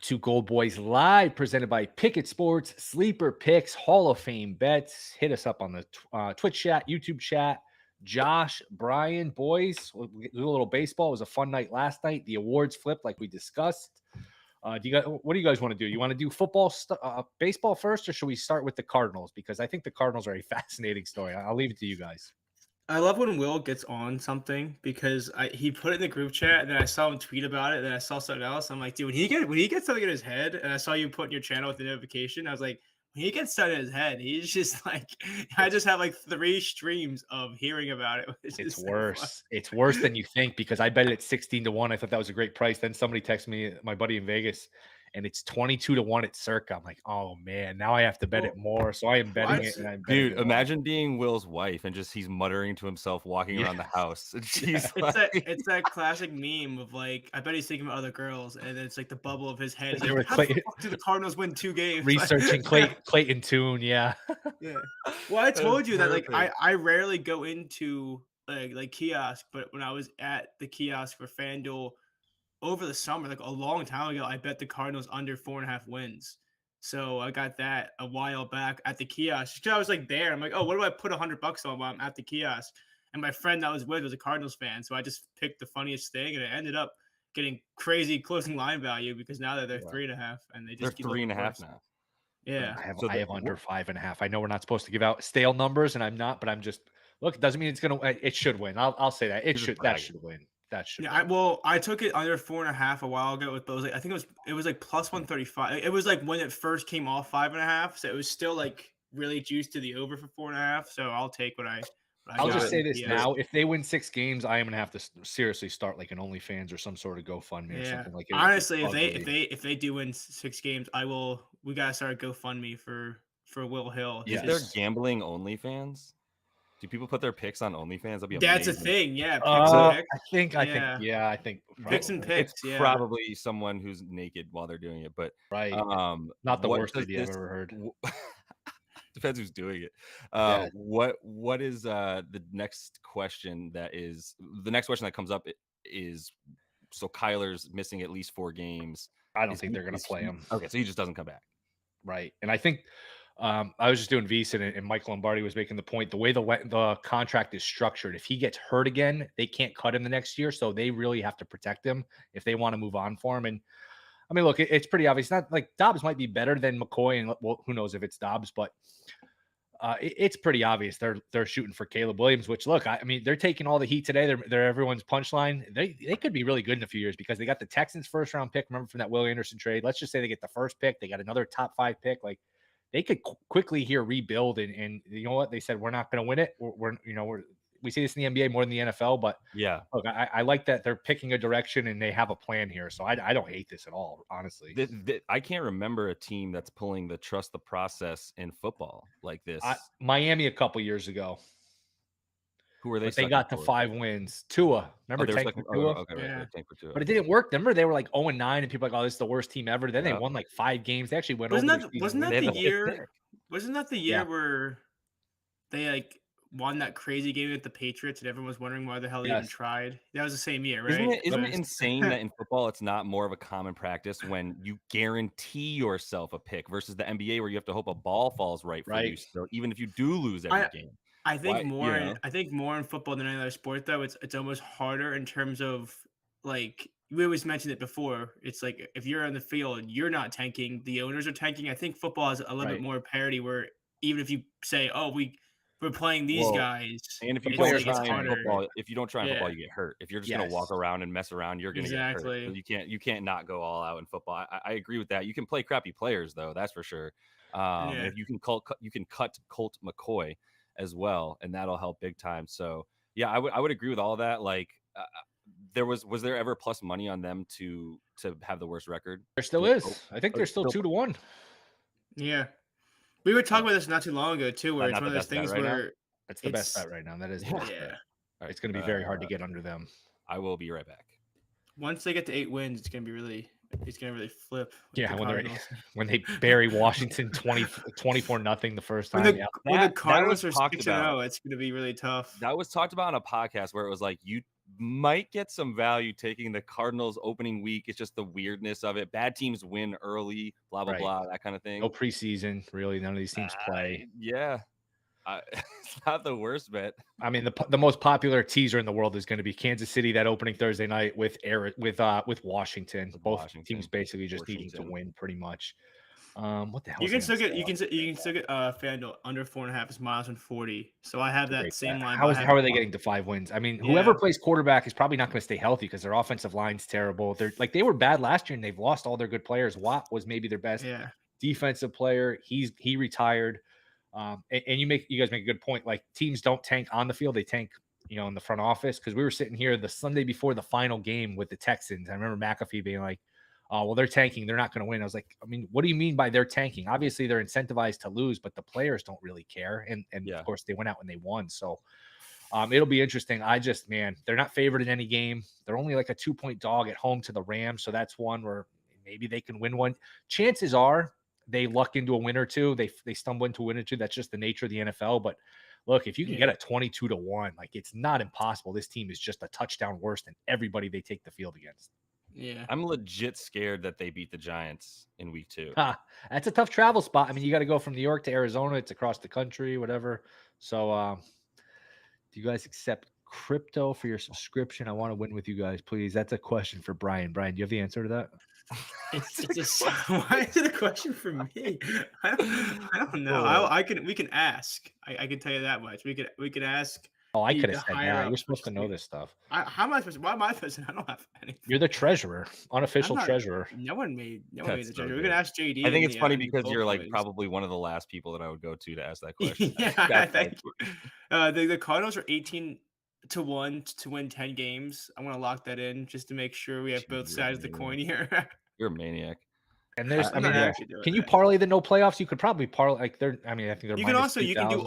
to Goldboys Live, presented by Pickett Sports, Sleeper Picks, Hall of Fame Bets. Hit us up on the Twitch chat, YouTube chat. Josh, Brian, boys, we'll do a little baseball. It was a fun night last night. The awards flipped like we discussed. What do you guys want to do? You want to do baseball first, or should we start with the Cardinals? Because I think the Cardinals are a fascinating story. I'll leave it to you guys. I love when Will gets on something because he put it in the group chat and then I saw him tweet about it. And then I saw something else. I'm like, dude, when he gets something in his head, and I saw you put in your channel with the notification, I was like, when he gets something in his head, he's just like, I just have like 3 streams of hearing about it. It's worse. It's worse than you think, because I bet it at 16-1. I thought that was a great price. Then somebody texted me, my buddy in Vegas, and it's 22-1 at Circa. I'm like, oh man, now I have to bet it more. So I am betting it. And I'm betting Dude, imagine being Will's wife and just he's muttering to himself walking around the house. And she's it's that classic meme of like, I bet he's thinking about other girls, and it's like the bubble of his head. Like, how the fuck did the Cardinals win 2 games? Researching Clayton Tune, yeah. Well, I told you that like I rarely go into like kiosk, but when I was at the kiosk for FanDuel over the summer, like a long time ago, I bet the Cardinals under 4.5 wins. So I got that a while back at the kiosk. I was like there. I'm like, oh, what do I put $100 on while I'm at the kiosk? And my friend that I was with was a Cardinals fan, so I just picked the funniest thing, and it ended up getting crazy closing line value because now they're 3.5, and they just keep 3.5 now. Yeah, I have under 5.5. I know we're not supposed to give out stale numbers, and I'm not, but I'm just look. It doesn't mean it's gonna. It should win. I'll say that that should win. That should. Yeah, I took it under 4.5 a while ago with those. Like, I think it was like plus 135. It was like when it first came off 5.5, so it was still like really juiced to the over for 4.5. So I'll take what I'll just say this now: if they win 6 games, I am gonna have to seriously start like an OnlyFans or some sort of GoFundMe or something like. Honestly, if they do win 6 games, we gotta start a GoFundMe for WillHill. Is there gambling OnlyFans? Do people put their picks on OnlyFans? That'd be That's amazing. a thing, yeah. I think picks and picks. It's probably someone who's naked while they're doing it, but not the worst idea I've ever heard. Depends who's doing it. What is the next question that comes up is, so Kyler's missing at least 4 games. I don't think they're going to play him. Okay, so he just doesn't come back. Right. And I think I was just doing VSiN, and Mike Lombardi was making the point, the way the contract is structured, if he gets hurt again, they can't cut him the next year. So they really have to protect him if they want to move on for him. And I mean, look, it's pretty obvious. Not like Dobbs might be better than McCoy, and well, who knows if it's Dobbs, but it's pretty obvious they're shooting for Caleb Williams. Which, look, I mean, they're taking all the heat today. They're everyone's punchline. They could be really good in a few years because they got the Texans' first round pick. Remember from that Will Anderson trade? Let's just say they get the first pick. They got another top 5 pick. Like they could quickly here rebuild, and you know what they said? We're not going to win it. We see this in the NBA more than the NFL, but yeah, look, I like that they're picking a direction and they have a plan here. So I don't hate this at all, honestly. I can't remember a team that's pulling the trust the process in football like this. Miami a couple years ago. Who were they? They got to 5 wins. Tua, remember tank for Tua? Tank for Tua. But it didn't work. Remember they were like 0-9, and people were like, oh, this is the worst team ever. Then they won like 5 games. They actually went over. Wasn't that the year where they like won that crazy game with the Patriots, and everyone was wondering why the hell they even tried? That was the same year, right? Isn't it insane that in football it's not more of a common practice when you guarantee yourself a pick versus the NBA where you have to hope a ball falls right for you still, even if you do lose every game? I think more in football than any other sport, though. It's almost harder in terms of, like, we always mentioned it before. It's like if you're on the field, you're not tanking. The owners are tanking. I think football has a little bit more parity where even if you say, oh, we're playing these guys, and if you don't try in football, you get hurt. If you're just going to walk around and mess around, you're going to get hurt. So you can't not go all out in football. I agree with that. You can play crappy players though, that's for sure. If you can cut Colt McCoy as well, and that'll help big time. So yeah, I would agree with all that. Like was there ever plus money on them to have the worst record? There still is. I think they're still 2-1. Yeah. We were talking about this not too long ago too, where it's one of those things where it's the best bet right now. That is the best bet. It's going to be very hard to get under them. I will be right back. Once they get to 8 wins, it's going to really flip. Yeah, when they bury Washington 24-0 the first time. When the Cardinals are 6-0, it's going to be really tough. That was talked about on a podcast where it was like might get some value taking the Cardinals opening week. It's just the weirdness of it. Bad teams win early, blah, blah, blah, that kind of thing. No preseason, really. None of these teams play. Yeah. It's not the worst bet. I mean, the most popular teaser in the world is going to be Kansas City that opening Thursday night with Washington. Both teams basically just needing to win pretty much. What the hell? You can still get FanDuel under 4.5 is -140. So I have that same line. How are they getting to 5 wins? I mean, whoever plays quarterback is probably not going to stay healthy because their offensive line's terrible. They were bad last year and they've lost all their good players. Watt was maybe their best defensive player. He retired. And you guys make a good point. Like, teams don't tank on the field; they tank, in the front office. Because we were sitting here the Sunday before the final game with the Texans. I remember McAfee being like, "Oh, well, they're tanking; they're not going to win." I was like, "I mean, what do you mean by they're tanking? Obviously, they're incentivized to lose, but the players don't really care." And of course, they went out and they won. So it'll be interesting. They're not favored in any game. They're only like a 2-point dog at home to the Rams. So that's one where maybe they can win one. Chances are they luck into a win or two. They stumble into a win or two. That's just the nature of the NFL. But look, if you can get a 22-1, like, it's not impossible. This team is just a touchdown worse than everybody they take the field against. Yeah, I'm legit scared that they beat the Giants in week 2. That's a tough travel spot. I mean, you got to go from New York to Arizona. It's across the country, whatever. So, do you guys accept crypto for your subscription? I want to win with you guys, please. That's a question for Brian. Brian, do you have the answer to that? Why is it a question for me? I don't know. We can ask. I can tell you that much. We could ask. Oh, I could have said that. You're supposed to know this stuff. How am I supposed to? Why am I supposed to? I don't have anything. You're the treasurer, unofficial treasurer. No one made the treasurer. We're gonna ask JD. I think it's funny because you're like probably one of the last people that I would go to ask that question. Thank you. The Cardinals are 18-1 to win 10 games. I'm gonna lock that in just to make sure we have both sides of the coin here. You're a maniac. And can you parlay the no playoffs? You could probably parlay I think they're. You can do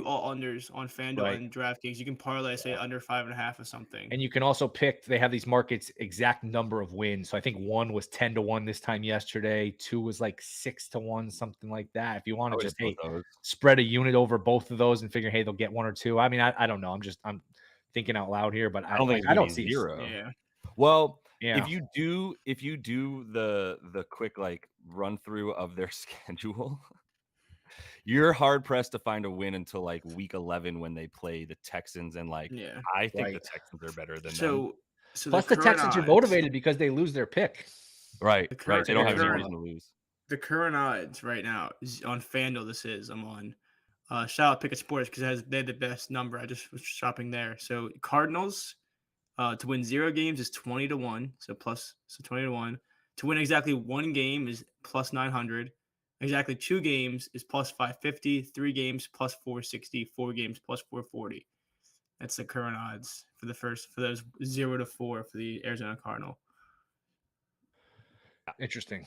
all unders on FanDuel and DraftKings. You can parlay, say, under 5.5 or something. And you can also pick. They have these markets exact number of wins. So I think 1 was 10-1 this time yesterday. 2 was like 6-1, something like that. If you want to just spread a unit over both of those and figure, hey, they'll get 1 or 2. I mean, I don't know. I'm thinking out loud here, but I don't see 0. Yeah. Well, if you do the quick like run through of their schedule, you're hard pressed to find a win until like week 11 when they play the Texans, and I think the Texans are better than them. So plus the Texans are motivated because they lose their pick. Right. They don't have any reason to lose. The current odds right now is on FanDuel. I'm on shout out Pickett Sports because they had the best number. I just was shopping there. So Cardinals to win 0 games is 20-1. So 20-1. To win exactly 1 game is plus 900. Exactly 2 games is plus 550. 3 games plus 460. 4 games plus 440. That's the current odds for those 0-4 for the Arizona Cardinal. Interesting.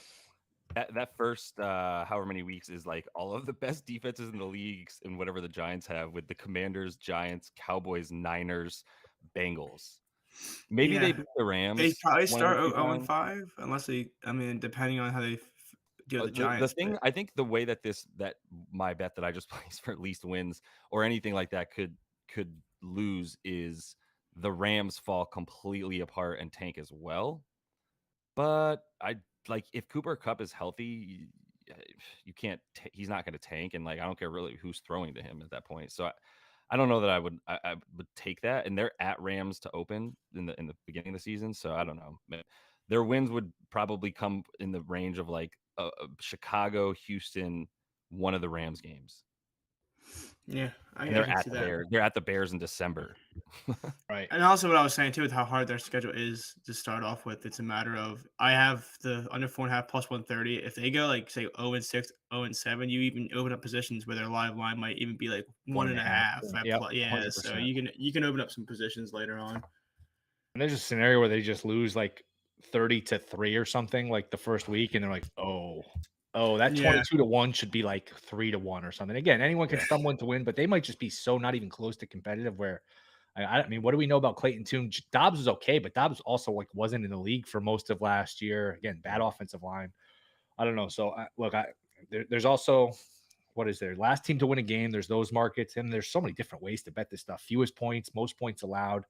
That first however many weeks is like all of the best defenses in the leagues and whatever the Giants have, with the Commanders, Giants, Cowboys, Niners, Bengals. Maybe they beat the Rams. They probably start 0-5 unless depending on how they deal with the Giants. I think the way that my bet that I just placed for at least wins or anything like that could lose is the Rams fall completely apart and tank as well. But if Cooper Kupp is healthy, you can't. He's not going to tank, and I don't care really who's throwing to him at that point. So I don't know that I would take that. And they're at Rams to open in the beginning of the season, so I don't know. Their wins would probably come in the range of Chicago, Houston, one of the Rams games. Yeah, they're at the Bears in December. Right. And also what I was saying too with how hard their schedule is to start off with, it's a matter of I have the under 4.5 plus 130. If they go say 0-6, 0-7, you even open up positions where their live line might even be 1.5. Yep, so you can open up some positions later on. And there's a scenario where they just lose 30-3 or something the first week, and they're like, oh, that 22-1 should be 3-1 or something. Again, anyone can stumble into win, but they might just be so not even close to competitive. Where I mean, what do we know about Clayton Tune? Dobbs was okay, but Dobbs also wasn't in the league for most of last year. Again, bad offensive line. I don't know. So there's also what is there? Last team to win a game. There's those markets, and there's so many different ways to bet this stuff. Fewest points, most points allowed.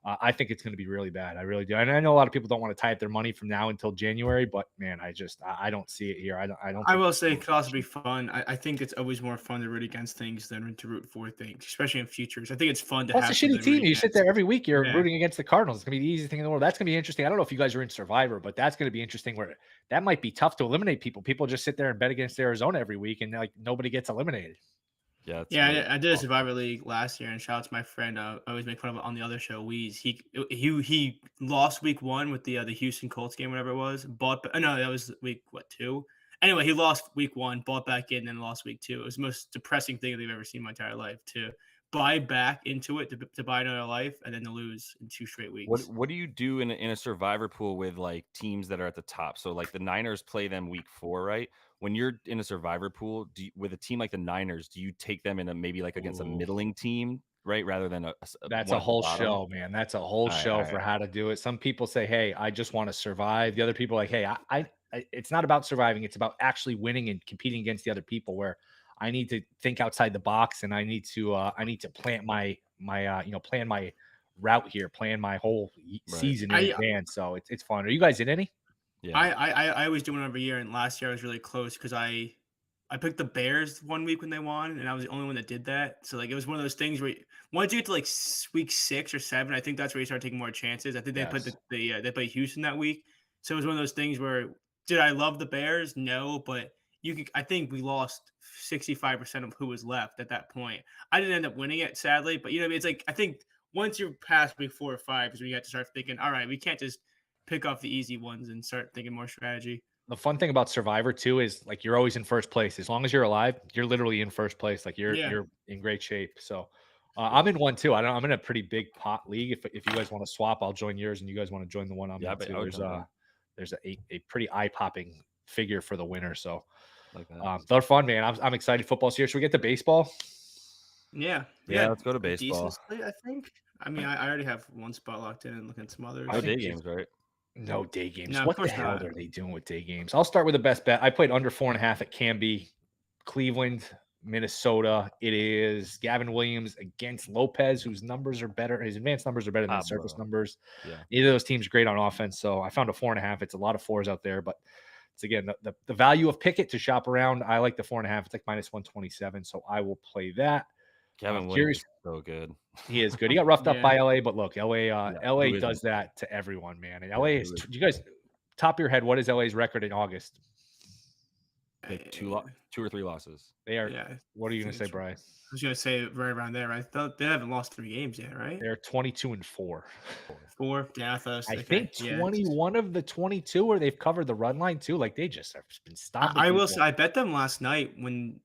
I think it's going to be really bad. I really do. And I know a lot of people don't want to tie up their money from now until January, but man, I don't see it here. I don't I think will say it could also be fun. I think it's always more fun to root against things than to root for things, especially in futures. I think it's fun to Well, it's have a shitty something to root team. You sit there against. every week, you're Yeah. rooting against the Cardinals. It's gonna be the easiest thing in the world. That's gonna be interesting. I don't know if you guys are in Survivor, but that's gonna be interesting where that might be tough to eliminate people. People just sit there and bet against Arizona every week and like nobody gets eliminated. Yeah, Yeah, I did a Survivor League last year, and shout out to my friend. I always make fun of it on the other show, Weez. He lost week 1 with the Houston Colts game, whatever it was. No, that was week 2. Anyway, he lost week 1, bought back in, then lost week 2. It was the most depressing thing I've ever seen in my entire life. To buy back into it, to buy another life, and then to lose in 2 straight weeks. What do you do in a survivor pool with like teams that are at the top? So like the Niners play them week 4, right? When you're in a survivor pool, with a team like the Niners, do you take them in a maybe like against a middling team, right, rather than That's one a at the whole bottom? show, man. That's a whole All show right. for how to do it. Some people say, "Hey, I just want to survive." The other people are like, "Hey, it's not about surviving. It's about actually winning and competing against the other people. Where I need to think outside the box and I need to plant plan my route here, plan my whole Right. season in advance. So it's fun. Are you guys in any? Yeah. I always do one every year, and last year I was really close because I picked the Bears one week when they won, and I was the only one that did that. So like it was one of those things where once you get to like week 6 or 7, I think that's where you start taking more chances. I think they played Yes. they played Houston that week, so it was one of those things where did I love the Bears? No, but I think we lost 65% of who was left at that point. I didn't end up winning it, sadly, but you know what I mean? It's like I think once you're past week 4 or 5 is when you have to start thinking, all right, we can't just pick off the easy ones and start thinking more strategy. The fun thing about Survivor too is like you're always in first place. As long as you're alive, you're literally in first place. Like Yeah. you're in great shape. So I'm in one too. I'm in a pretty big pot league. If you guys want to swap, I'll join yours, and you guys want to join the one I'm Yeah, in but too. I would jump in. There's a pretty eye popping figure for the winner. So Like that. they're fun, man. I'm excited. Football's here. Should we get to baseball? Yeah. Yeah, let's go to A decent baseball. slate, I think. I mean, I already have one spot locked in and looking at some others. No day games, right? No day games. No, of What the course hell not. are they doing with day games? I'll start with the best bet. I played under 4.5 at Canby, Cleveland, Minnesota. It is Gavin Williams against Lopez, whose numbers are better. His advanced numbers are better than his surface numbers. Yeah. Neither of those teams are great on offense. So I found a 4.5. It's a lot of 4s out there, but it's again the value of Pickett to shop around. I like the 4.5. It's like minus 127. So I will play that. Kevin Williams is so good. He is good. He got roughed up by LA, but look, LA does isn't? that to everyone, man. And LA is, you guys, top of your head, what is LA's record in August? Like 2 or 3 losses. They are. Yeah. What are you going to say, Brian? I was going to say right around there. I thought they haven't lost 3 games yet, right? They're 22-4. 4. Yeah, I think 21 of the 22, or they've covered the run line too. Like they just have been stopping. I will say, I bet them last night when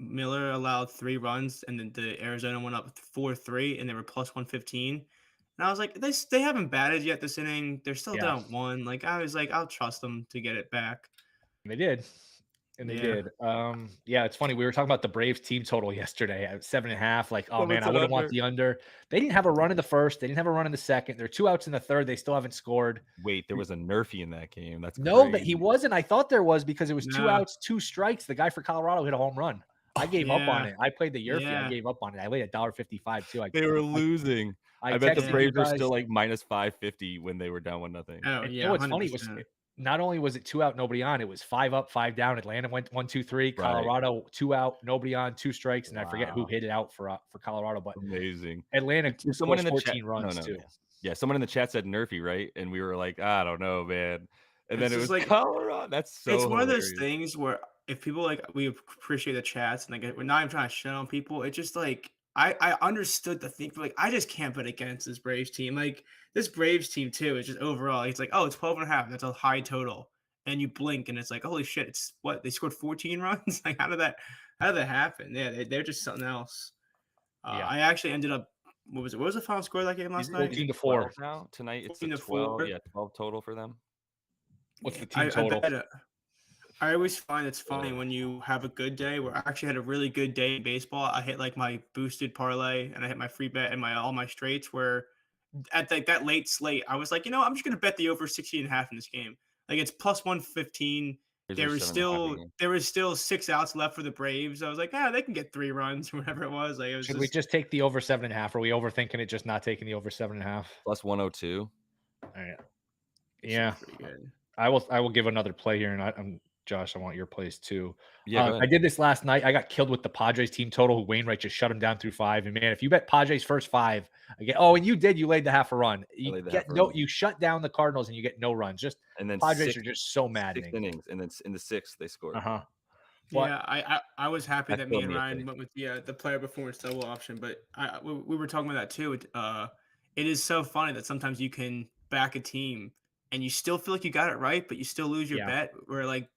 Miller allowed 3 runs and then the Arizona went up 4-3 and they were plus 115. And I was like, they haven't batted yet this inning. They're still down 1. Like I was like, I'll trust them to get it back. And they did. And they did. Yeah, it's funny. We were talking about the Braves team total yesterday at 7.5. Like, oh man, I wouldn't want the under. They didn't have a run in the first. They didn't have a run in the second. They're 2 outs in the third. They still haven't scored. Wait, there was a Nerfy in that game. That's no, that he wasn't. I thought there was because it was 2 outs, 2 strikes. The guy for Colorado hit a home run. I gave up on it. I played the Yerfy. I gave up on it. I laid $1.55 too. They were losing. I bet the Braves are still like minus 550 when they were down 1-0. Oh, yeah. What's funny was not only was it 2 out, nobody on, it was 5 up, 5 down. Atlanta went 1, 2, 3. Colorado 2 out, nobody on, 2 strikes, and I forget who hit it out for Colorado. But amazing. Atlanta someone in the 14 runs too. Yeah, someone in the chat said Nerfy, right? And we were like, I don't know, man. And then it was like Colorado. That's so. It's one of those things where if people like we appreciate the chats and like we're not even trying to shit on people. It's just like I understood the thing. Like I just can't bet against this Braves team. Like this Braves team too is just overall. It's like, oh, it's 12.5. That's a high total. And you blink and it's like, holy shit, it's what they scored 14 runs. Like how did that happen? Yeah, they're just something else. I actually ended up. What was it? What was the final score of that game last night? 14-4. Now tonight it's 12. Yeah, 12 total for them. What's the team total? I always find it's funny when you have a good day. Where I actually had a really good day in baseball. I hit like my boosted parlay and I hit my free bet and all my straights. Where at that late slate, I was like, I'm just gonna bet the over 60.5 in this game. Like it's plus 115 there was still 6 outs left for the Braves. I was like, they can get 3 runs or whatever it was. Like, it was Should we just take the over 7.5? Are we overthinking it, just not taking the over 7.5? Plus 102. All right. Yeah. Pretty good. I will give another play here, and Josh, I want your plays too. Yeah, I did this last night. I got killed with the Padres team total. Wainwright just shut him down through 5. And man, if you bet Padres first 5, and you laid the half a run. You shut down the Cardinals and you get no runs. And then Padres are just so maddening. 6 innings, and then in the 6th they scored. I was happy that me and Ryan went with the player performance double option, but we were talking about that too. It is so funny that sometimes you can back a team and you still feel like you got it right, but you still lose your bet. Where like,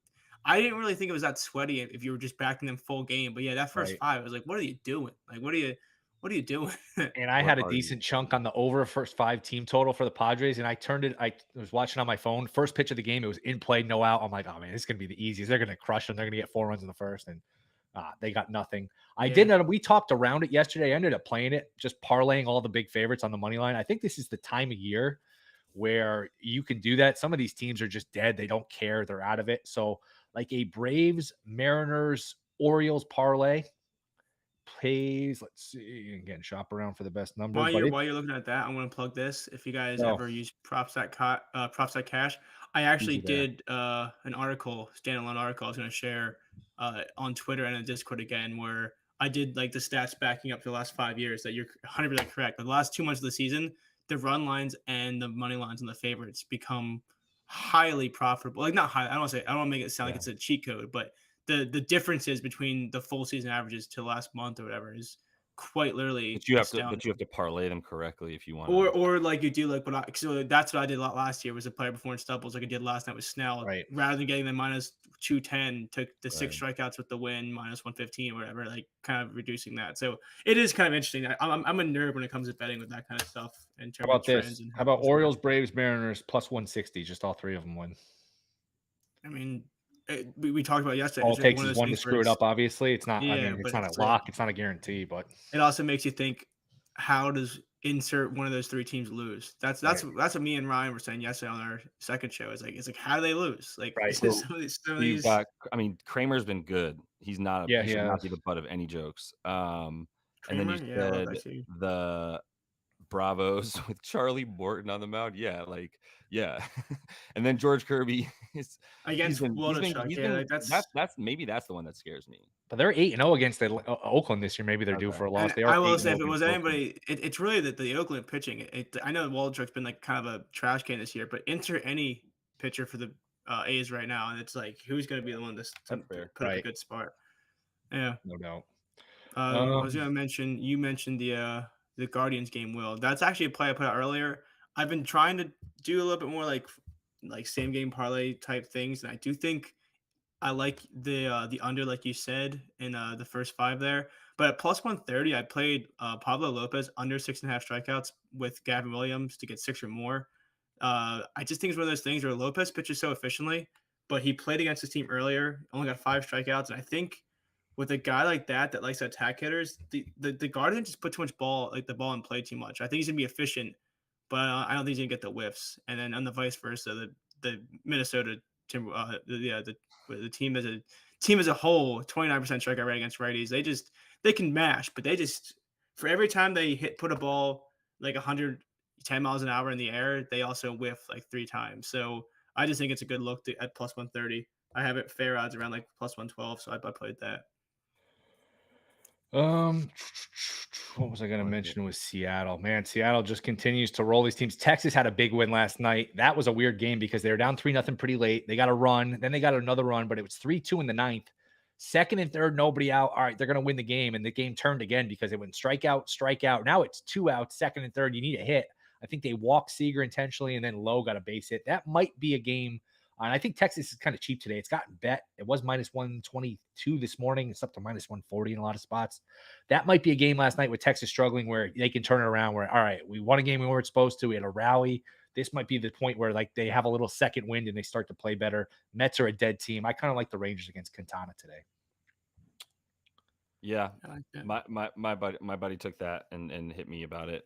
I didn't really think it was that sweaty if you were just backing them full game. But yeah, that first 5, I was like, what are you doing? Like, what are you doing? And I had a decent chunk on the over first 5 team total for the Padres, and I turned it. I was watching on my phone. First pitch of the game, it was in play, no out. I'm like, oh man, this is gonna be the easiest. They're gonna crush them. They're gonna get 4 runs in the first, and they got nothing. We talked around it yesterday. I ended up playing it, just parlaying all the big favorites on the money line. I think this is the time of year where you can do that. Some of these teams are just dead. They don't care. They're out of it. So like a Braves, Mariners, Orioles parlay plays. Let's see. Again, shop around for the best numbers. While you're looking at that, I'm going to plug this. If you guys ever use props.cash, I actually did an article, standalone article I was going to share on Twitter and in Discord again, where I did like the stats backing up for the last 5 years that you're 100% correct. The last 2 months of the season, the run lines and the money lines and the favorites become highly profitable. Like, not high. I don't want to make it sound like it's a cheat code, but the differences between the full season averages to last month or whatever is quite literally. But you have to parlay them correctly if you want. Or like you do like so that's what I did a lot last year was a player performance doubles like I did last night with Snell. Right. Rather than getting the minus 210, took the 6 strikeouts with the win, minus 115 or whatever, like kind of reducing that. So it is kind of interesting. I'm a nerd when it comes to betting with that kind of stuff. In terms of trends this? How about Orioles, Braves, Mariners plus 160? Just all 3 of them win. I mean, we talked about yesterday. All it takes is one to screw it up. Obviously, it's not. It's not a lock. It's not a guarantee, but it also makes you think: how does insert one of those 3 teams lose? That's what me and Ryan were saying yesterday on our second show. It's like how do they lose? Like, Kramer's been good. He's not. He should not be the butt of any jokes. And then you said the Bravos with Charlie Morton on the mound. And then George Kirby is against that's maybe that's the one that scares me. But they're 8-0 against Oakland this year. Maybe they're due for a loss. I will say if it was anybody, it's really the Oakland pitching. I know Waldrop's been like kind of a trash can this year, but enter any pitcher for the A's right now, and it's like who's going to be the one to put up a good spot. Yeah, no doubt. I was going to mention you mentioned the Guardians game. Will, that's actually a play I put out earlier. I've been trying to do a little bit more like same game parlay type things, and I do think I like the under, like you said, in the first 5 there. But at plus 130, I played Pablo Lopez under 6.5 strikeouts with Gavin Williams to get 6 or more. I just think it's one of those things where Lopez pitches so efficiently, but he played against his team earlier, only got 5 strikeouts, and I think with a guy like that likes to attack hitters, the Guardians just put too much the ball in play too much. I think he's gonna be efficient, but I don't think he's gonna get the whiffs. And then on the vice versa, the Minnesota the team as a whole, 29% strikeout rate against righties. They can mash, but they just for every time they put a ball like 110 miles an hour in the air, they also whiff like 3 times. So I just think it's a good look at plus 130. I have it fair odds around like plus 112, so I played that. What was I going to mention with Seattle? Man, Seattle just continues to roll these teams. Texas had a big win last night. That was a weird game because they were down 3-0 pretty late. They got a run, then they got another run, but it was 3-2 in the 9th. Second and third, nobody out. All right, they're going to win the game, and the game turned again because it went strikeout. Now it's 2 outs, second and third. You need a hit. I think they walked Seager intentionally, and then Lowe got a base hit. That might be a game. And I think Texas is kind of cheap today. It's gotten bet. It was minus 122 this morning. It's up to minus 140 in a lot of spots. That might be a game last night with Texas struggling where they can turn it around where, all right, we won a game we weren't supposed to. We had a rally. This might be the point where like they have a little second wind and they start to play better. Mets are a dead team. I kind of like the Rangers against Quintana today. Yeah. My buddy took that and hit me about it.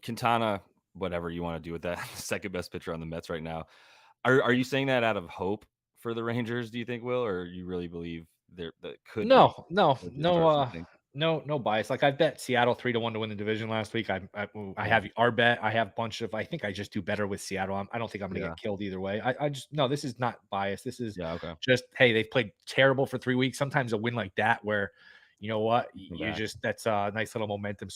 Quintana, whatever you want to do with that, second best pitcher on the Mets right now. Are you saying that out of hope for the Rangers, do you think, Will, or you really believe that could be? No, no, Or just no, start something? no bias. Like I bet Seattle 3-1 to win the division last week. I have our bet. I have a bunch of. I think I just do better with Seattle. I don't think I'm going to Yeah. get killed either way. I just no. This is not bias. This is Okay. just hey. They've played terrible for 3 weeks. Sometimes a win like that, where you know what, you back. just that's a nice little momentum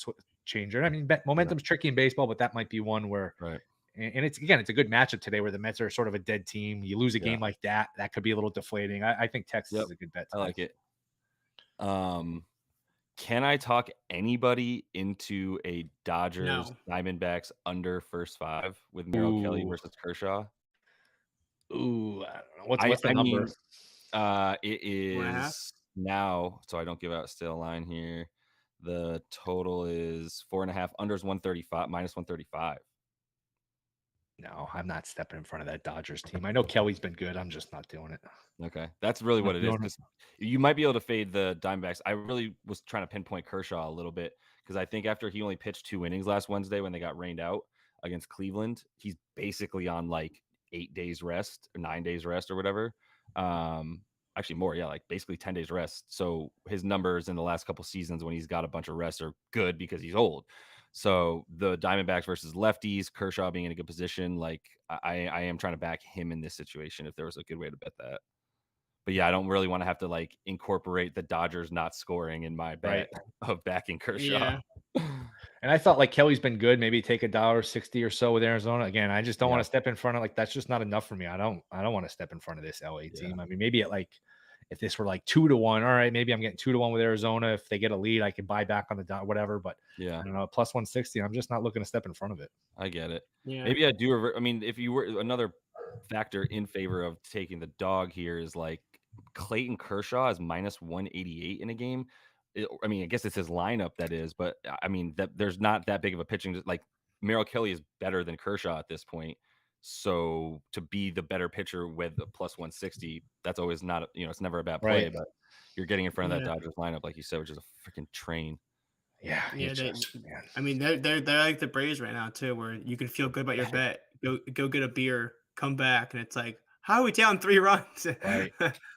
changer. I mean, momentum's tricky in baseball, but that might be one where. Right. And it's again, it's a good matchup today where the Mets are sort of a dead team. You lose a game like that, that could be a little deflating. I think Texas is a good bet today. I like it. Can I talk anybody into a Dodgers Diamondbacks under first 5 with Merrill Kelly versus Kershaw? Ooh, I don't know. What's the number? It is now, so I don't give out stale line here. The total is 4.5. Under is 135, minus 135. No, I'm not stepping in front of that Dodgers team. I know Kelly's been good. I'm just not doing it. Okay. That's really what it is. You might be able to fade the Diamondbacks. I really was trying to pinpoint Kershaw a little bit because I think after he only pitched 2 innings last Wednesday when they got rained out against Cleveland, he's basically on like 8 days rest or 9 days rest or whatever. Actually more, like basically 10 days rest. So his numbers in the last couple seasons when he's got a bunch of rest are good because he's old. So the Diamondbacks versus lefties, Kershaw being in a good position, like I am trying to back him in this situation if there was a good way to bet that. But yeah, I don't really want to have to like incorporate the Dodgers not scoring in my bet of backing Kershaw. Yeah. And I thought like Kelly's been good. Maybe take $1.60 or so with Arizona. Again, I just don't want to step in front of that's just not enough for me. I don't want to step in front of this LA team. I mean, maybe at like if this were like 2-1, all right, maybe I'm getting 2-1 with Arizona. If they get a lead, I could buy back on the dot, whatever. But I don't know, plus 160. I'm just not looking to step in front of it. I get it. Yeah. Maybe I do. I mean, if you were another factor in favor of taking the dog here is like Clayton Kershaw is minus 188 in a game. I mean, I guess it's his lineup that is, but I mean that there's not that big of a pitching. Like Merrill Kelly is better than Kershaw at this point. So to be the better pitcher with a plus 160, that's always not, it's never a bad play, but you're getting in front of that Dodgers lineup, like you said, which is a freaking train. Yeah. I mean, they're like the Braves right now too, where you can feel good about your bet. Go get a beer, come back, and it's like, how are we down 3 runs? Right.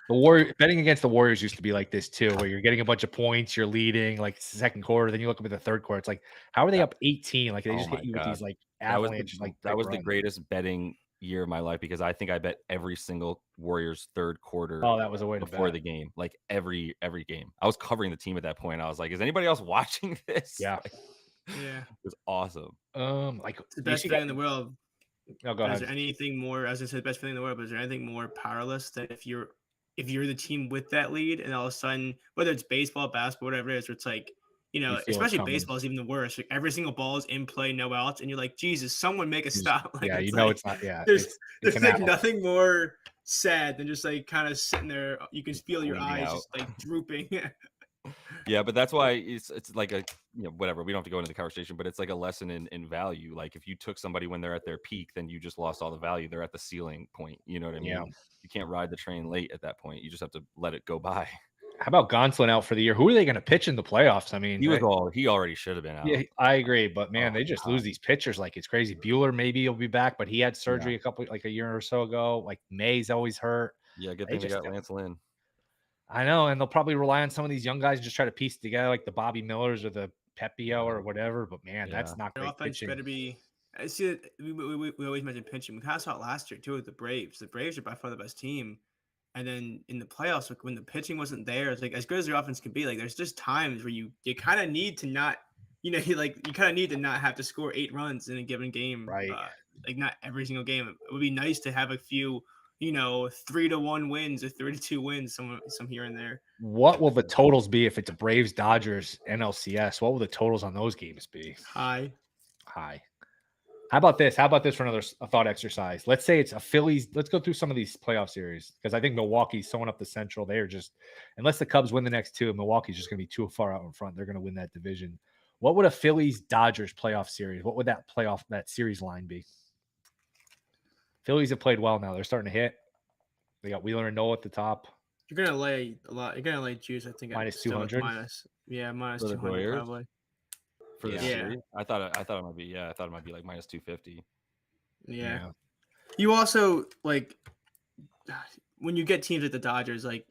The betting against the Warriors used to be like this too, where you're getting a bunch of points, you're leading like second quarter, then you look up at the third quarter. It's like, how are they up 18? Like they just hit you with these like avalanches. That was the greatest betting year of my life because I think I bet every single Warriors third quarter. Oh, that was a way to before the game, like every game. I was covering the team at that point. I was like, is anybody else watching this? Yeah, it was awesome. Like it's the best thing in the world. No, go ahead. Is there anything more, as I said, best feeling in the world, but is there anything more powerless than if you're the team with that lead and all of a sudden, whether it's baseball, basketball, whatever it is, where it's like, especially baseball is even the worst. Like every single ball is in play, no outs, and you're like, Jesus, someone make a stop. Like, it's not. Yeah, there's like nothing more sad than just like kind of sitting there. You can feel your eyes just like drooping. Yeah, but that's why it's like a whatever. We don't have to go into the conversation, but it's like a lesson in value. Like if you took somebody when they're at their peak, then you just lost all the value. They're at the ceiling point. You know what I mean? Yeah. You can't ride the train late at that point. You just have to let it go by. How about Gonsolin out for the year? Who are they going to pitch in the playoffs? I mean, he already should have been out. Yeah, I agree, but man, they just lose these pitchers like it's crazy. Bueller maybe he'll be back, but he had surgery a year or so ago. Like May's always hurt. Yeah, good thing they got Lance Lynn. I know, and they'll probably rely on some of these young guys and just try to piece together like the Bobby Millers or the Pepio or whatever. But man, that's not great offense pitching. Better be. I see it. We always mention pitching. We kind of saw it last year too with the Braves. The Braves are by far the best team, and then in the playoffs, like when the pitching wasn't there, it's like as good as their offense can be. Like there's just times where you kind of need to not, you kind of need to not have to score 8 runs in a given game. Right. Like not every single game. It would be nice to have a few. 3-1 wins or 3-2 wins, some here and there. What will the totals be if it's a Braves Dodgers NLCS? What will the totals on those games be? High. How about this? How about this for another thought exercise? Let's say it's a Phillies. Let's go through some of these playoff series because I think Milwaukee's sewing up the Central. They are just, unless the Cubs win the next 2, Milwaukee's just going to be too far out in front. They're going to win that division. What would a Phillies Dodgers playoff series? What would that series line be? Phillies have played well now. They're starting to hit. They got Wheeler and Nola at the top. You're gonna lay a lot. You're gonna lay juice. I think minus 200. Minus 200 probably. For the series, I thought it might be. Yeah, I thought it might be like minus 250. Yeah. You also like when you get teams like the Dodgers, like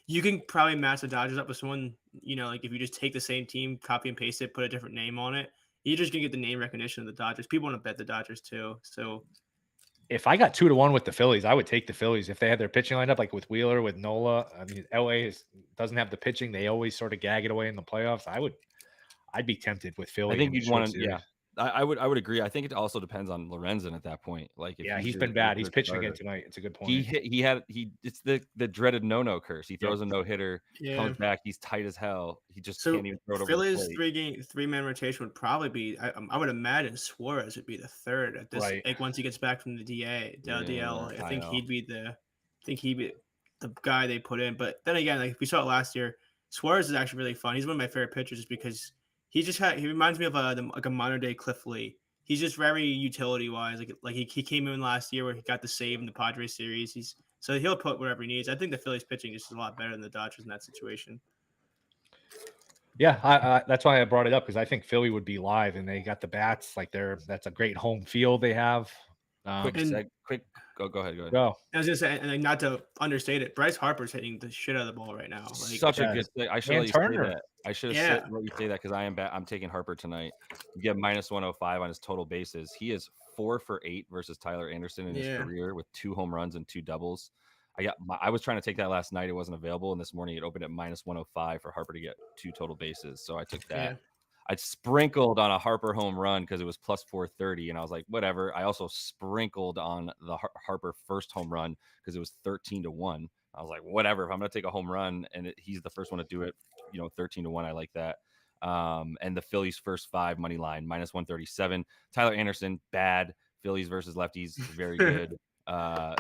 you can probably match the Dodgers up with someone, like if you just take the same team, copy and paste it, put a different name on it, you're just gonna get the name recognition of the Dodgers. People want to bet the Dodgers too. So if I got 2-1 with the Phillies, I would take the Phillies if they had their pitching lineup, like with Wheeler, with Nola. I mean, LA doesn't have the pitching; they always sort of gag it away in the playoffs. I'd be tempted with Philly. I think you'd want to, yeah. I would agree. I think it also depends on Lorenzen at that point. Like, if he's been bad. He's pitching again tonight. It's a good point. It's the dreaded no curse. He throws a no hitter, comes back, he's tight as hell. He just can't even throw it over Philly's the plate. three-man rotation would probably be. I would imagine Suarez would be the third at this. Right. Like once he gets back from the DL, I think he'd be the guy they put in. But then again, like we saw it last year, Suarez is actually really fun. He's one of my favorite pitchers just because he reminds me of like a modern day Cliff Lee. He's just very utility wise. Like he came in last year where he got the save in the Padres series. So he'll put whatever he needs. I think the Phillies pitching is a lot better than the Dodgers in that situation. Yeah, that's why I brought it up, because I think Philly would be live, and they got the bats. Like that's a great home field they have. Go ahead. Go. I was gonna say, and not to understate it, Bryce Harper's hitting the shit out of the ball right now. Like, such a good thing. I should let you say that. I should have let you say that because I'm taking Harper tonight. You get -105 on his total bases. He is 4 for 8 versus Tyler Anderson in his career with 2 home runs and 2 doubles. I was trying to take that last night. It wasn't available, and this morning it opened at -105 for Harper to get 2 total bases. So I took that. Yeah. I sprinkled on a Harper home run because it was +430, and I was like, whatever. I also sprinkled on the Harper first home run because it was 13-1. I was like, whatever. If I'm going to take a home run and he's the first one to do it, 13-1, I like that. And the Phillies first 5 money line -137. Tyler Anderson, bad. Phillies versus lefties, very good.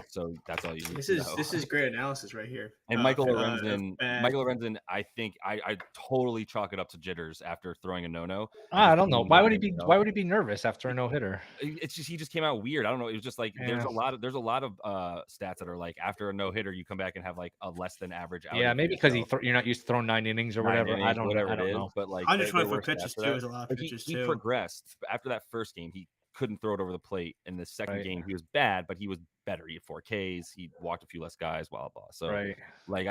So that's all you need. This is great analysis right here. And Michael Lorenzen, I think I totally chalk it up to jitters after throwing a no. I don't know. Why would he be nervous after a no hitter? It's just he just came out weird. I don't know. It was just like there's a lot of stats that are like after a no hitter you come back and have like a less than average outing. Yeah, maybe because you're not used to throwing 9 innings or whatever. I don't know. But like 124 pitches too is a lot of pitches too. He progressed after that first game. He couldn't throw it over the plate. In the second game, he was bad, but he was better. He had 4 Ks. He walked a few less guys, blah, blah. So, I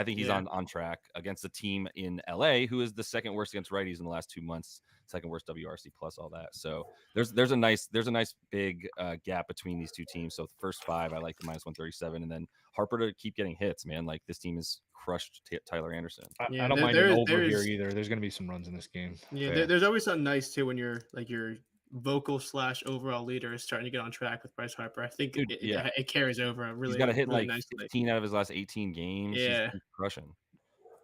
think he's on track against a team in LA who is the second worst against righties in the last 2 months, second worst WRC plus all that. So there's a nice big gap between these two teams. So the first 5, I like the -137, and then Harper to keep getting hits, man. Like this team has crushed Tyler Anderson. I don't mind an over here either. There's going to be some runs in this game. Yeah, there's always something nice too when you're like your vocal / overall leader is starting to get on track with Bryce Harper. I think it carries over. He's got to hit like 15 out of his last 18 games. Yeah, he's crushing.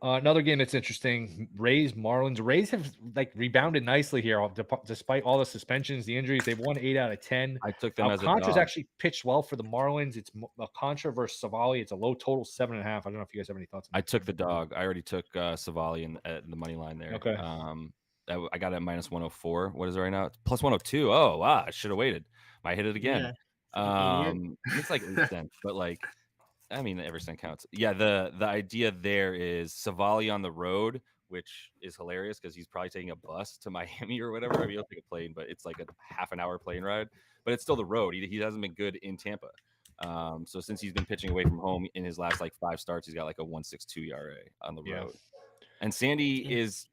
Another game that's interesting: Rays, Marlins. Rays have like rebounded nicely here, despite all the suspensions, the injuries. They've won 8 out of 10. I took them as Alcantara's actually pitched well for the Marlins. It's Alcantara versus Savali. It's a low total 7.5. I don't know if you guys have any thoughts on that. I took the dog. I already took Savali in the money line there. Okay. I got it at -104. What is it right now? It's +102. Oh wow! I should have waited. Might hit it again. It's like 8 cents, but like, I mean, every cent counts. Yeah, the idea there is Savali on the road, which is hilarious because he's probably taking a bus to Miami or whatever. I mean, he'll take a plane, but it's like a half an hour plane ride. But it's still the road. He hasn't been good in Tampa. So since he's been pitching away from home in his last like 5 starts, he's got like a 1.62 ERA on the road. And Sandy is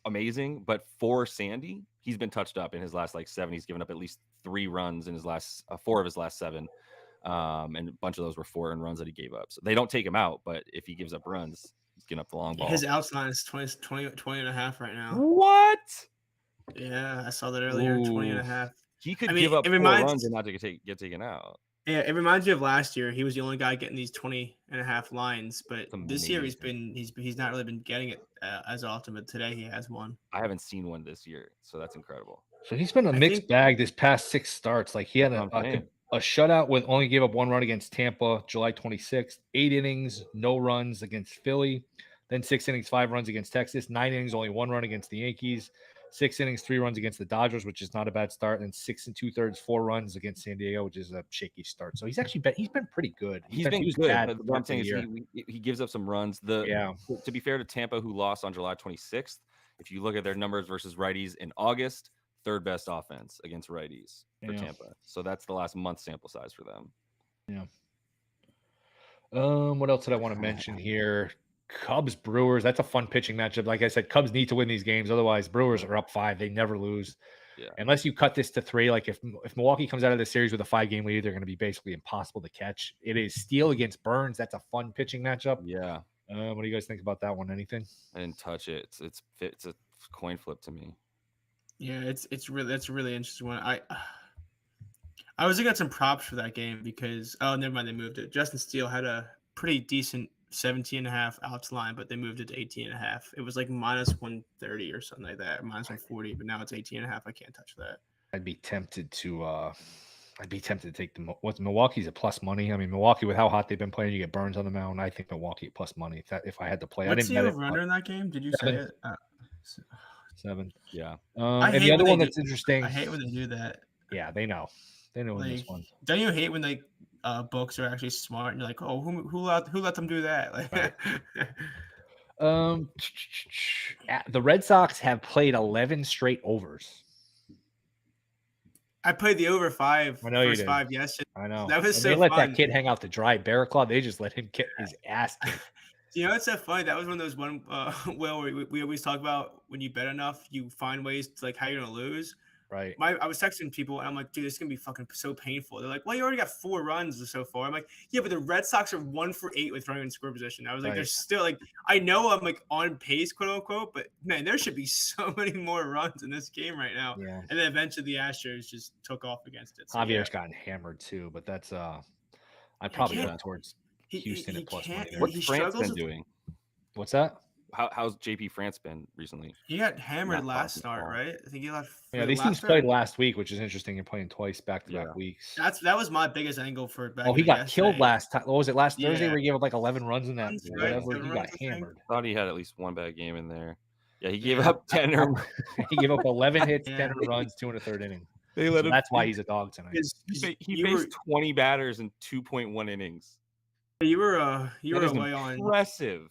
amazing, but for Sandy, he's been touched up in his last like 7. He's given up at least 3 runs in his last 4 of his last 7, and a bunch of those were 4 earned runs that he gave up. So they don't take him out, but if he gives up runs, he's giving up the long ball. His outs line is 20.5 right now. What? Yeah, I saw that earlier. 20.5. He could give up 4 runs and not get taken out. Yeah, it reminds me of last year. He was the only guy getting these 20.5 lines, but this year he's not really been getting it as often. But today he has one. I haven't seen one this year, so that's incredible. So he's been a mixed bag this past 6 starts. Like he had a shutout with only gave up 1 run against Tampa, July 26th. 8 innings, no runs against Philly. Then 6 innings, 5 runs against Texas. 9 innings, only 1 run against the Yankees. 6 innings, 3 runs against the Dodgers, which is not a bad start, and 6 2/3, 4 runs against San Diego, which is a shaky start. So he's actually he's been pretty good. He's been good. Bad what I'm saying is he gives up some runs. To be fair to Tampa, who lost on July 26th, if you look at their numbers versus righties in August, 3rd best offense against righties for Tampa. So that's the last month sample size for them. Yeah. What else did I want to mention here? Cubs Brewers. That's a fun pitching matchup. Like I said, Cubs need to win these games. Otherwise, Brewers are up 5. They never lose. Yeah. Unless you cut this to 3. Like if Milwaukee comes out of this series with a 5-game lead, they're going to be basically impossible to catch. It is Steele against Burns. That's a fun pitching matchup. Yeah. What do you guys think about that one? Anything? I didn't touch it. It's a coin flip to me. Yeah, that's a really interesting one. I was looking at some props for that game because never mind, they moved it. Justin Steele had a pretty decent 17.5 outs line, but they moved it to 18.5. It was like minus 130 or something like that, minus 140, but now it's 18.5. I can't touch that. I'd be tempted to take what's Milwaukee's at plus money. I mean, Milwaukee, with how hot they've been playing, you get Burns on the mound. I think Milwaukee at plus money. If I had to play, what's I didn't the over-under in that game? Did you 7. say it? 7. Yeah. And the other one that's interesting. I hate when they do that. Yeah, they know. They know in this one. Don't you hate when books are actually smart and you're like, oh, who let them do that? Like, right. The Red Sox have played 11 straight overs. I played the over 5. I know you did. 5 yesterday. I know. That was and so they let fun. that kid hang out the dry bear claw. They just let him get his ass kicked. You know, it's so funny. That was one of those Will, we always talk about when you bet enough, you find ways to how you're gonna lose. Right. I was texting people and I'm like, dude, this is gonna be fucking so painful. They're like, well, you already got 4 runs so far. I'm like, yeah, but the Red Sox are 1 for 8 with running in score position. I was like, they're still I know I'm on pace, quote unquote, but man, there should be so many more runs in this game right now. Yeah. And then eventually the Astros just took off against it. So, Javier's gotten hammered too, but that's I probably go towards Houston at plus money. What's France been doing? What's that? How's JP France been recently? He got hammered last start, right? I think he got. Yeah, these teams played last week, which is interesting. You're playing twice back-to-back weeks. That was my biggest angle for. He got killed last time. What was it last Thursday? Where he gave up 11 runs in that. Whatever. He got hammered. I thought he had at least one bad game in there. Yeah, he gave up 10. He gave up 11 hits, 10 runs, 2 in the third inning. That's why he's a dog tonight. He faced 20 batters in 2.1 innings. You were away on impressive.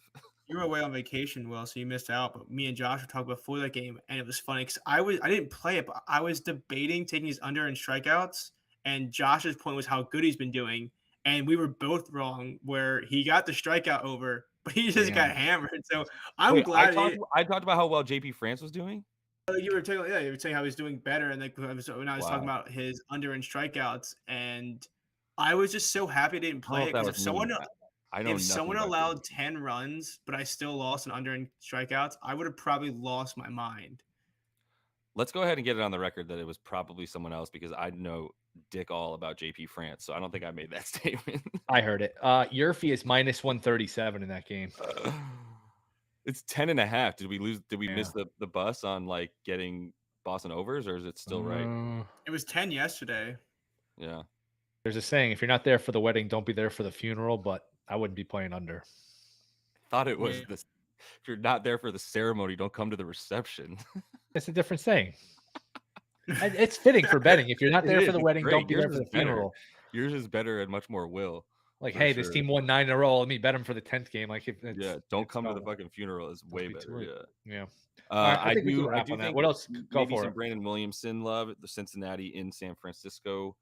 You were away on vacation, Will, so you missed out. But me and Josh were talking before that game, and it was funny because I didn't play it, but I was debating taking his under in strikeouts, and Josh's point was how good he's been doing, and we were both wrong. Where he got the strikeout over, but he just got hammered. So I'm glad. I talked about how well JP France was doing. You were saying how he's doing better, and when I was talking about his under in strikeouts, and I was just so happy I didn't play it because if someone allowed 10 runs, but I still lost an under in strikeouts, I would have probably lost my mind. Let's go ahead and get it on the record that it was probably someone else because I know dick all about JP France, so I don't think I made that statement. I heard it. Yurfie is minus 137 in that game. It's 10.5. Did we lose? Did we miss the bus on getting Boston overs, or is it still right? It was 10 yesterday. Yeah. There's a saying: if you're not there for the wedding, don't be there for the funeral. But I wouldn't be playing under. Thought it was this. If you're not there for the ceremony, don't come to the reception. It's a different saying. It's fitting for betting. If you're not there for the wedding, don't be there for the funeral. Yours is better and much more will. Hey, this team won 9 in a row. Let me bet them for the 10th game. Don't come to the fucking funeral. It's way better. Yeah. I do think what else? Go maybe for some it. Brandon Williamson love the Cincinnati in San Francisco.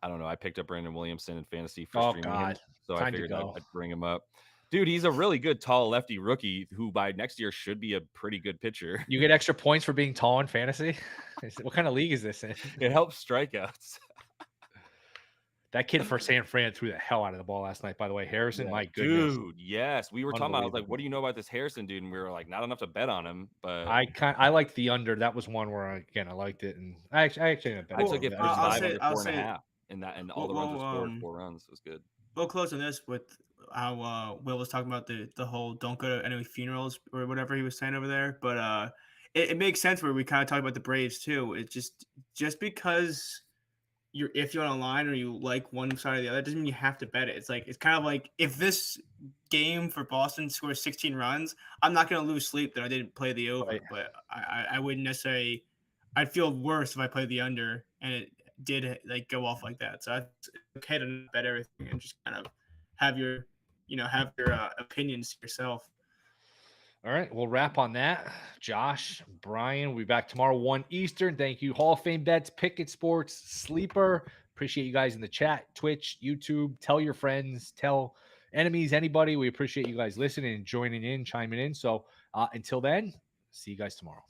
I don't know. I picked up Brandon Williamson in fantasy for streaming him, so I figured I'd bring him up. Dude, he's a really good tall lefty rookie who by next year should be a pretty good pitcher. You get extra points for being tall in fantasy? What kind of league is this in? It helps strikeouts. That kid for San Fran threw the hell out of the ball last night, by the way. Harrison, my goodness. Dude, yes. We were talking about, I was like, what do you know about this Harrison dude? And we were like, not enough to bet on him. But I liked the under. That was one where, I liked it. And I actually I took it 5 under 4.5. And all the runs were scored 4 runs. It was good. We'll close on this with how Will was talking about the whole don't go to any funerals or whatever he was saying over there. But it makes sense where we kind of talk about the Braves too. It's just because you're iffy on a line or you like one side or the other doesn't mean you have to bet it. It's kind of like if this game for Boston scores 16 runs, I'm not going to lose sleep that I didn't play the over. Right. But I wouldn't necessarily. I'd feel worse if I played the under and it did go off like that. So it's okay to bet everything and just kind of have your opinions to yourself. All right, we'll wrap on that. Josh, Brian, we'll be back tomorrow, 1 Eastern. Thank you, Hall of Fame Bets, Picket Sports, Sleeper, Appreciate you guys in the chat, Twitch, YouTube. Tell your friends, tell enemies, anybody. We appreciate you guys listening and joining in, chiming in. So until then, see you guys tomorrow.